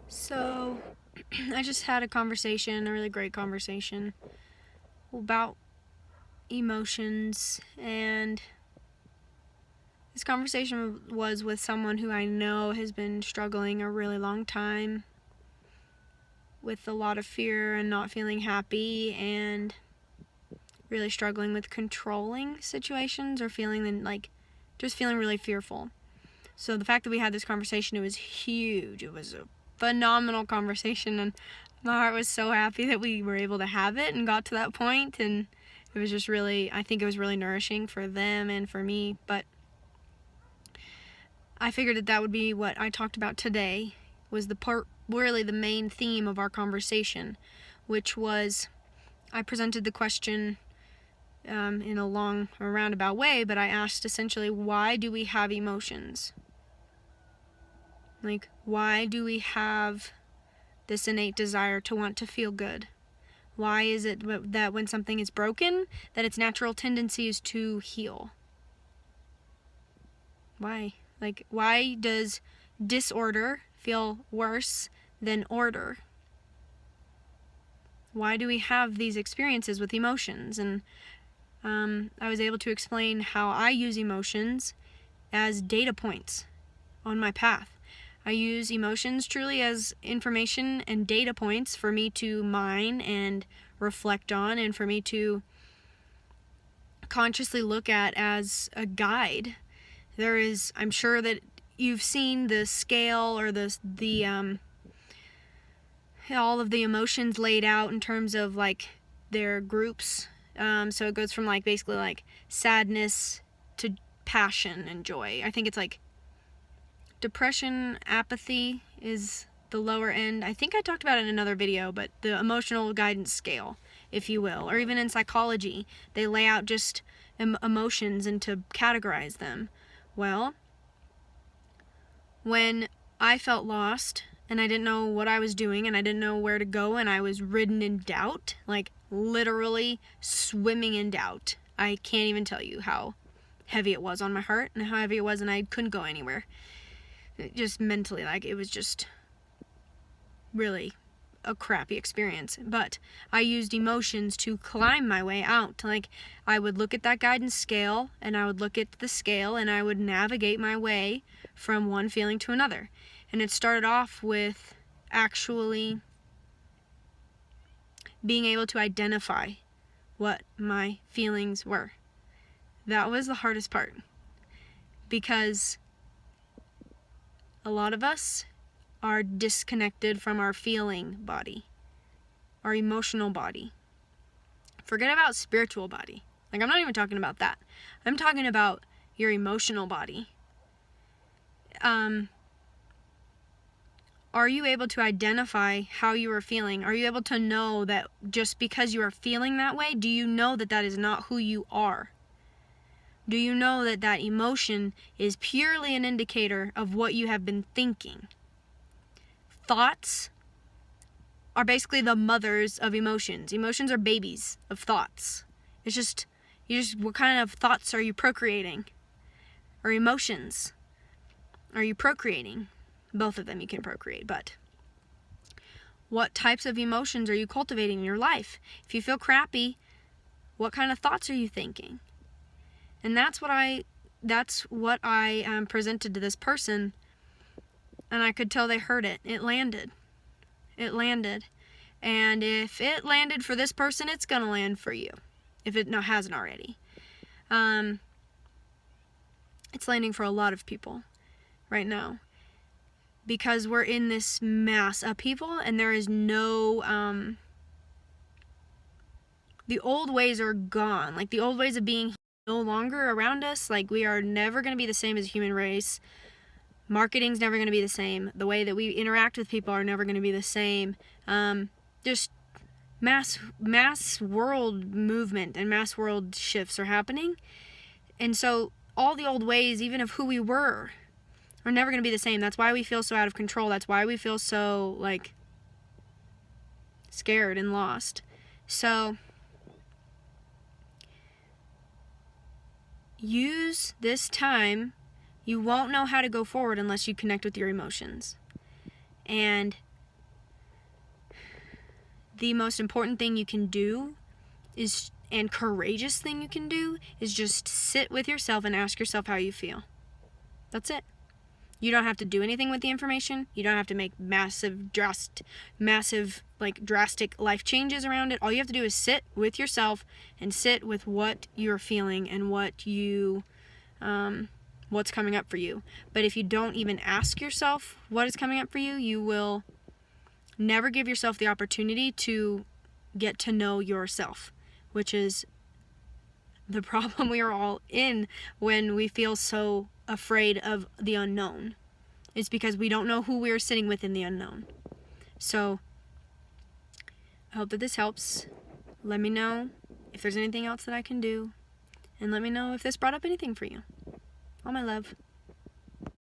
So, I just had a conversation, a really great conversation about emotions, and this conversation was with someone who I know has been struggling a really long time with a lot of fear and not feeling happy and really struggling with controlling situations or just feeling really fearful. So the fact that we had this conversation, it was huge. It was a phenomenal conversation, and my heart was so happy that we were able to have it and got to that point. And it was just really, I think it was really nourishing for them and for me. But I figured that would be what I talked about today, was really the main theme of our conversation, which was, I presented the question in a roundabout way, but I asked essentially, why do we have emotions? Like, why do we have this innate desire to want to feel good? Why is it that when something is broken, that its natural tendency is to heal? Why? Like, why does disorder feel worse than order? Why do we have these experiences with emotions? And I was able to explain how I use emotions as data points on my path. I use emotions truly as information and data points for me to mine and reflect on, and for me to consciously look at as a guide. I'm sure that you've seen the scale or all of the emotions laid out in terms of like their groups. So it goes from basically sadness to passion and joy. I think it's like depression, apathy is the lower end. I think I talked about it in another video, but the emotional guidance scale, if you will, or even in psychology, they lay out just emotions and to categorize them. Well, when I felt lost and I didn't know what I was doing and I didn't know where to go and I was ridden in doubt, like literally swimming in doubt, I can't even tell you how heavy it was on my heart and how heavy it was, and I couldn't go anywhere. Just mentally, it was just really a crappy experience. But I used emotions to climb my way out. I would look at that guidance scale, and I would look at the scale, and I would navigate my way from one feeling to another. And it started off with actually being able to identify what my feelings were. That was the hardest part, because a lot of us are disconnected from our feeling body, our emotional body. Forget about spiritual body. I'm not even talking about that. I'm talking about your emotional body. Are you able to identify how you are feeling? Are you able to know that just because you are feeling that way, do you know that that is not who you are? Do you know that that emotion is purely an indicator of what you have been thinking? Thoughts are basically the mothers of emotions. Emotions are babies of thoughts. It's what kind of thoughts are you procreating? Or emotions are you procreating? Both of them you can procreate, but what types of emotions are you cultivating in your life? If you feel crappy, what kind of thoughts are you thinking? And that's what I presented to this person, and I could tell they heard it. It landed. And if it landed for this person, it's gonna land for you, if it hasn't already. It's landing for a lot of people right now, because we're in this mass upheaval, and there is no the old ways are gone. The old ways of being no longer around us. We are never going to be the same as a human race. Marketing's never going to be the same. The way that we interact with people are never going to be the same. Just mass world movement and mass world shifts are happening. And so all the old ways, even of who we were, are never going to be the same. That's why we feel so out of control. That's why we feel so scared and lost. So use this time. You won't know how to go forward unless you connect with your emotions. And the most important thing you can do is, and courageous thing you can do, is just sit with yourself and ask yourself how you feel. That's it. You don't have to do anything with the information. You don't have to make massive, drastic life changes around it. All you have to do is sit with yourself and sit with what you're feeling and what you, what's coming up for you. But if you don't even ask yourself what is coming up for you, you will never give yourself the opportunity to get to know yourself, which is the problem we are all in when we feel so afraid of the unknown. It's because we don't know who we're sitting with in the unknown. So I hope that this helps. Let me know if there's anything else that I can do, and let me know if this brought up anything for you. All my love.